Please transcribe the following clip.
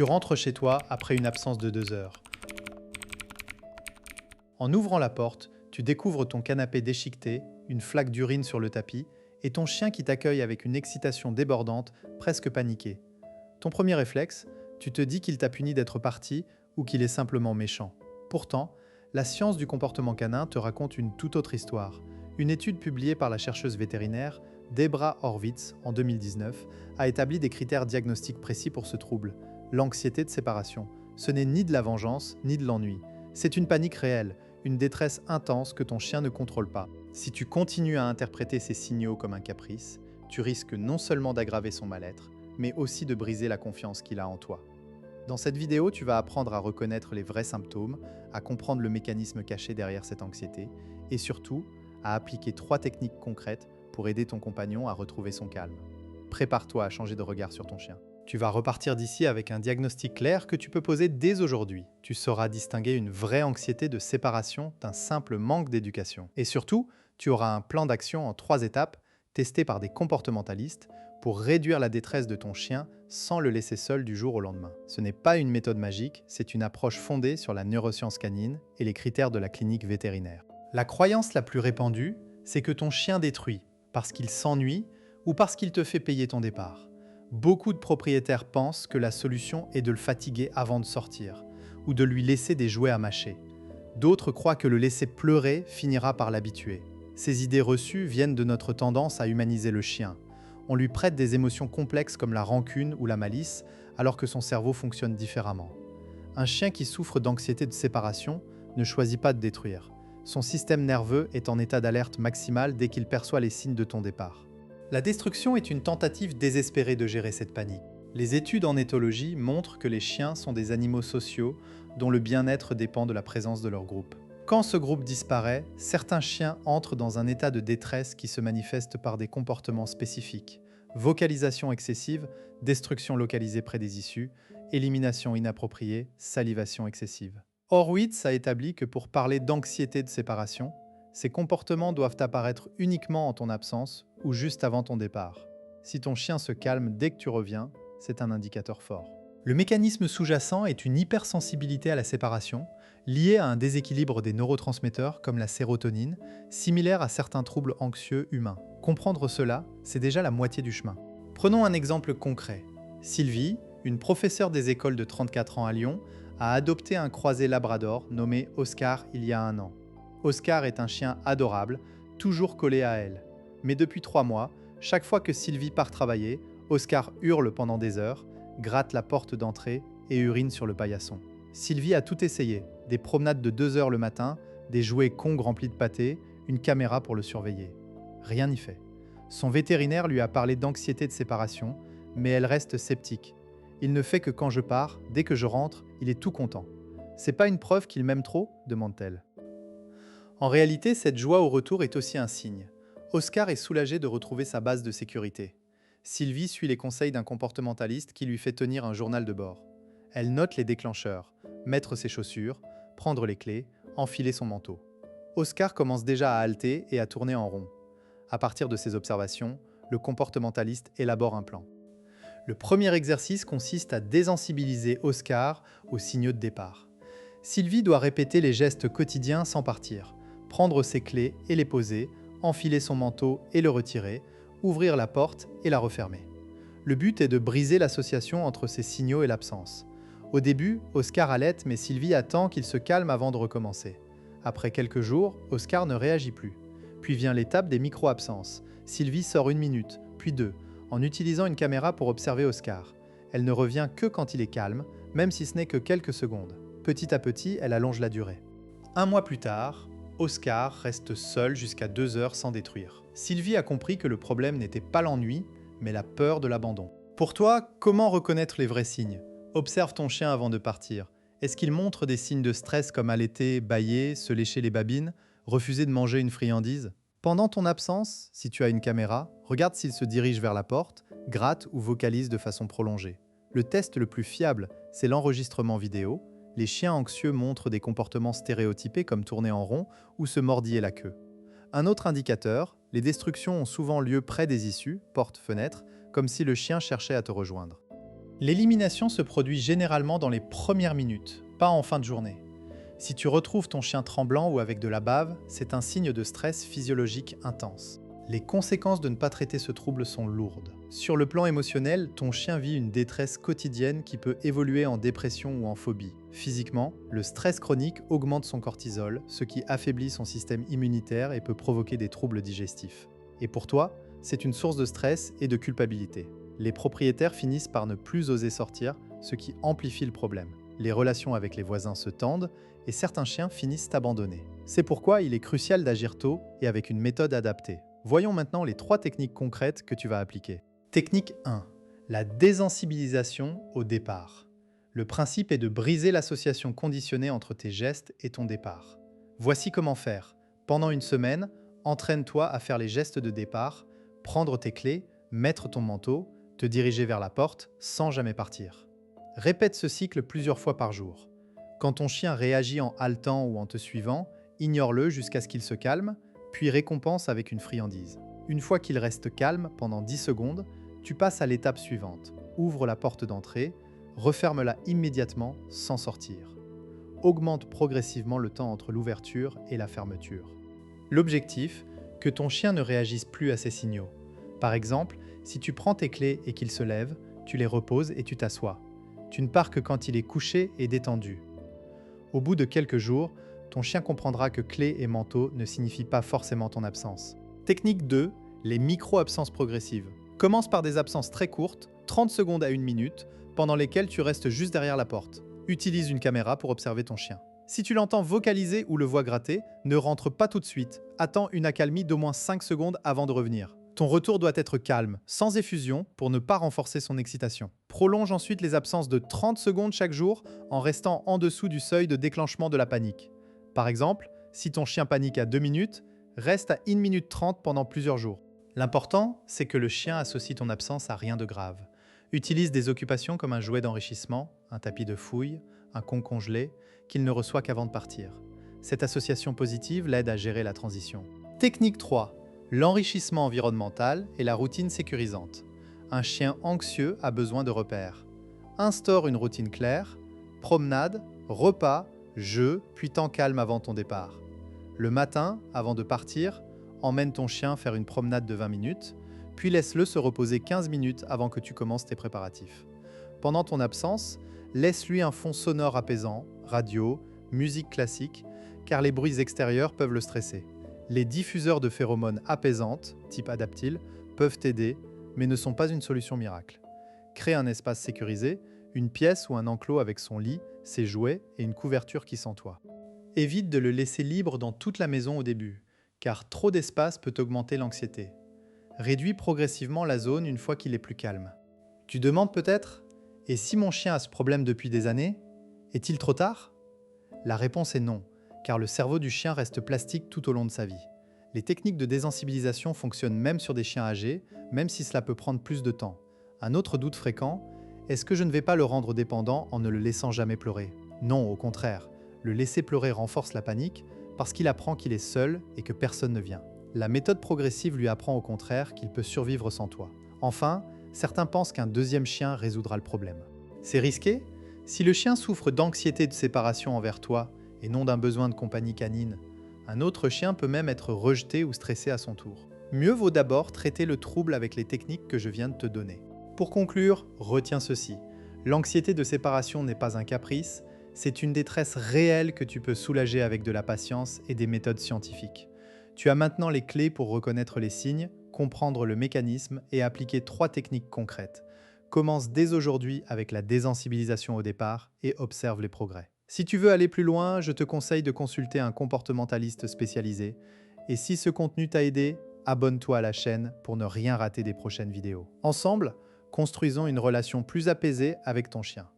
Tu rentres chez toi après une absence de 2 heures. En ouvrant la porte, tu découvres ton canapé déchiqueté, une flaque d'urine sur le tapis et ton chien qui t'accueille avec une excitation débordante, presque paniquée. Ton premier réflexe, tu te dis qu'il t'a puni d'être parti ou qu'il est simplement méchant. Pourtant, la science du comportement canin te raconte une toute autre histoire. Une étude publiée par la chercheuse vétérinaire Debra Horwitz en 2019 a établi des critères diagnostiques précis pour ce trouble, l'anxiété de séparation. Ce n'est ni de la vengeance, ni de l'ennui. C'est une panique réelle, une détresse intense que ton chien ne contrôle pas. Si tu continues à interpréter ces signaux comme un caprice, tu risques non seulement d'aggraver son mal-être, mais aussi de briser la confiance qu'il a en toi. Dans cette vidéo, tu vas apprendre à reconnaître les vrais symptômes, à comprendre le mécanisme caché derrière cette anxiété, et surtout, à appliquer 3 techniques concrètes pour aider ton compagnon à retrouver son calme. Prépare-toi à changer de regard sur ton chien. Tu vas repartir d'ici avec un diagnostic clair que tu peux poser dès aujourd'hui. Tu sauras distinguer une vraie anxiété de séparation d'un simple manque d'éducation. Et surtout, tu auras un plan d'action en 3 étapes, testé par des comportementalistes, pour réduire la détresse de ton chien sans le laisser seul du jour au lendemain. Ce n'est pas une méthode magique, c'est une approche fondée sur la neuroscience canine et les critères de la clinique vétérinaire. La croyance la plus répandue, c'est que ton chien détruit, parce qu'il s'ennuie ou parce qu'il te fait payer ton départ. Beaucoup de propriétaires pensent que la solution est de le fatiguer avant de sortir, ou de lui laisser des jouets à mâcher. D'autres croient que le laisser pleurer finira par l'habituer. Ces idées reçues viennent de notre tendance à humaniser le chien. On lui prête des émotions complexes comme la rancune ou la malice, alors que son cerveau fonctionne différemment. Un chien qui souffre d'anxiété de séparation ne choisit pas de détruire. Son système nerveux est en état d'alerte maximale dès qu'il perçoit les signes de ton départ. La destruction est une tentative désespérée de gérer cette panique. Les études en éthologie montrent que les chiens sont des animaux sociaux dont le bien-être dépend de la présence de leur groupe. Quand ce groupe disparaît, certains chiens entrent dans un état de détresse qui se manifeste par des comportements spécifiques. Vocalisation excessive, destruction localisée près des issues, élimination inappropriée, salivation excessive. Horwitz a établi que pour parler d'anxiété de séparation, ces comportements doivent apparaître uniquement en ton absence ou juste avant ton départ. Si ton chien se calme dès que tu reviens, c'est un indicateur fort. Le mécanisme sous-jacent est une hypersensibilité à la séparation, liée à un déséquilibre des neurotransmetteurs comme la sérotonine, similaire à certains troubles anxieux humains. Comprendre cela, c'est déjà la moitié du chemin. Prenons un exemple concret. Sylvie, une professeure des écoles de 34 ans à Lyon, a adopté un croisé labrador nommé Oscar il y a 1 an. Oscar est un chien adorable, toujours collé à elle. Mais depuis 3 mois, chaque fois que Sylvie part travailler, Oscar hurle pendant des heures, gratte la porte d'entrée et urine sur le paillasson. Sylvie a tout essayé, des promenades de 2 heures le matin, des jouets Kong remplis de pâté, une caméra pour le surveiller. Rien n'y fait. Son vétérinaire lui a parlé d'anxiété de séparation, mais elle reste sceptique. Il ne fait que quand je pars, dès que je rentre, il est tout content. C'est pas une preuve qu'il m'aime trop ? Demande-t-elle. En réalité, cette joie au retour est aussi un signe. Oscar est soulagé de retrouver sa base de sécurité. Sylvie suit les conseils d'un comportementaliste qui lui fait tenir un journal de bord. Elle note les déclencheurs, mettre ses chaussures, prendre les clés, enfiler son manteau. Oscar commence déjà à halter et à tourner en rond. À partir de ces observations, le comportementaliste élabore un plan. Le premier exercice consiste à désensibiliser Oscar aux signaux de départ. Sylvie doit répéter les gestes quotidiens sans partir, prendre ses clés et les poser, enfiler son manteau et le retirer, ouvrir la porte et la refermer. Le but est de briser l'association entre ces signaux et l'absence. Au début, Oscar halète, mais Sylvie attend qu'il se calme avant de recommencer. Après quelques jours, Oscar ne réagit plus. Puis vient l'étape des micro-absences. Sylvie sort 1 minute, puis 2, en utilisant une caméra pour observer Oscar. Elle ne revient que quand il est calme, même si ce n'est que quelques secondes. Petit à petit, elle allonge la durée. 1 mois plus tard, Oscar reste seul jusqu'à 2 heures sans détruire. Sylvie a compris que le problème n'était pas l'ennui, mais la peur de l'abandon. Pour toi, comment reconnaître les vrais signes ? Observe ton chien avant de partir. Est-ce qu'il montre des signes de stress comme allaiter, bâiller, se lécher les babines, refuser de manger une friandise ? Pendant ton absence, si tu as une caméra, regarde s'il se dirige vers la porte, gratte ou vocalise de façon prolongée. Le test le plus fiable, c'est l'enregistrement vidéo. Les chiens anxieux montrent des comportements stéréotypés comme tourner en rond ou se mordiller la queue. Un autre indicateur, les destructions ont souvent lieu près des issues, portes, fenêtres, comme si le chien cherchait à te rejoindre. L'élimination se produit généralement dans les premières minutes, pas en fin de journée. Si tu retrouves ton chien tremblant ou avec de la bave, c'est un signe de stress physiologique intense. Les conséquences de ne pas traiter ce trouble sont lourdes. Sur le plan émotionnel, ton chien vit une détresse quotidienne qui peut évoluer en dépression ou en phobie. Physiquement, le stress chronique augmente son cortisol, ce qui affaiblit son système immunitaire et peut provoquer des troubles digestifs. Et pour toi, c'est une source de stress et de culpabilité. Les propriétaires finissent par ne plus oser sortir, ce qui amplifie le problème. Les relations avec les voisins se tendent et certains chiens finissent abandonnés. C'est pourquoi il est crucial d'agir tôt et avec une méthode adaptée. Voyons maintenant les 3 techniques concrètes que tu vas appliquer. Technique 1. La désensibilisation au départ. Le principe est de briser l'association conditionnée entre tes gestes et ton départ. Voici comment faire. Pendant une semaine, entraîne-toi à faire les gestes de départ, prendre tes clés, mettre ton manteau, te diriger vers la porte sans jamais partir. Répète ce cycle plusieurs fois par jour. Quand ton chien réagit en haletant ou en te suivant, ignore-le jusqu'à ce qu'il se calme, puis récompense avec une friandise. Une fois qu'il reste calme pendant 10 secondes, tu passes à l'étape suivante. Ouvre la porte d'entrée, referme-la immédiatement sans sortir. Augmente progressivement le temps entre l'ouverture et la fermeture. L'objectif, que ton chien ne réagisse plus à ces signaux. Par exemple, si tu prends tes clés et qu'il se lève, tu les reposes et tu t'assois. Tu ne pars que quand il est couché et détendu. Au bout de quelques jours, ton chien comprendra que clés et manteau ne signifient pas forcément ton absence. Technique 2, les micro-absences progressives. Commence par des absences très courtes, 30 secondes à 1 minute, pendant lesquelles tu restes juste derrière la porte. Utilise une caméra pour observer ton chien. Si tu l'entends vocaliser ou le vois gratter, ne rentre pas tout de suite. Attends une accalmie d'au moins 5 secondes avant de revenir. Ton retour doit être calme, sans effusion, pour ne pas renforcer son excitation. Prolonge ensuite les absences de 30 secondes chaque jour en restant en dessous du seuil de déclenchement de la panique. Par exemple, si ton chien panique à 2 minutes, reste à 1 minute 30 pendant plusieurs jours. L'important, c'est que le chien associe ton absence à rien de grave. Utilise des occupations comme un jouet d'enrichissement, un tapis de fouille, un con congelé, qu'il ne reçoit qu'avant de partir. Cette association positive l'aide à gérer la transition. Technique 3. L'enrichissement environnemental et la routine sécurisante. Un chien anxieux a besoin de repères. Instaure une routine claire, promenade, repas, jeu, puis temps calme avant ton départ. Le matin, avant de partir, emmène ton chien faire une promenade de 20 minutes, puis laisse-le se reposer 15 minutes avant que tu commences tes préparatifs. Pendant ton absence, laisse-lui un fond sonore apaisant, radio, musique classique, car les bruits extérieurs peuvent le stresser. Les diffuseurs de phéromones apaisantes, type Adaptil, peuvent t'aider, mais ne sont pas une solution miracle. Crée un espace sécurisé, une pièce ou un enclos avec son lit, ses jouets et une couverture qui sent toi. Évite de le laisser libre dans toute la maison au début, car trop d'espace peut augmenter l'anxiété. Réduis progressivement la zone une fois qu'il est plus calme. Tu demandes peut-être, et si mon chien a ce problème depuis des années, est-il trop tard ? La réponse est non, car le cerveau du chien reste plastique tout au long de sa vie. Les techniques de désensibilisation fonctionnent même sur des chiens âgés, même si cela peut prendre plus de temps. Un autre doute fréquent, est-ce que je ne vais pas le rendre dépendant en ne le laissant jamais pleurer ? Non, au contraire. Le laisser pleurer renforce la panique parce qu'il apprend qu'il est seul et que personne ne vient. La méthode progressive lui apprend au contraire qu'il peut survivre sans toi. Enfin, certains pensent qu'un deuxième chien résoudra le problème. C'est risqué ? Si le chien souffre d'anxiété de séparation envers toi et non d'un besoin de compagnie canine, un autre chien peut même être rejeté ou stressé à son tour. Mieux vaut d'abord traiter le trouble avec les techniques que je viens de te donner. Pour conclure, retiens ceci. L'anxiété de séparation n'est pas un caprice, c'est une détresse réelle que tu peux soulager avec de la patience et des méthodes scientifiques. Tu as maintenant les clés pour reconnaître les signes, comprendre le mécanisme et appliquer 3 techniques concrètes. Commence dès aujourd'hui avec la désensibilisation au départ et observe les progrès. Si tu veux aller plus loin, je te conseille de consulter un comportementaliste spécialisé. Et si ce contenu t'a aidé, abonne-toi à la chaîne pour ne rien rater des prochaines vidéos. Ensemble, construisons une relation plus apaisée avec ton chien.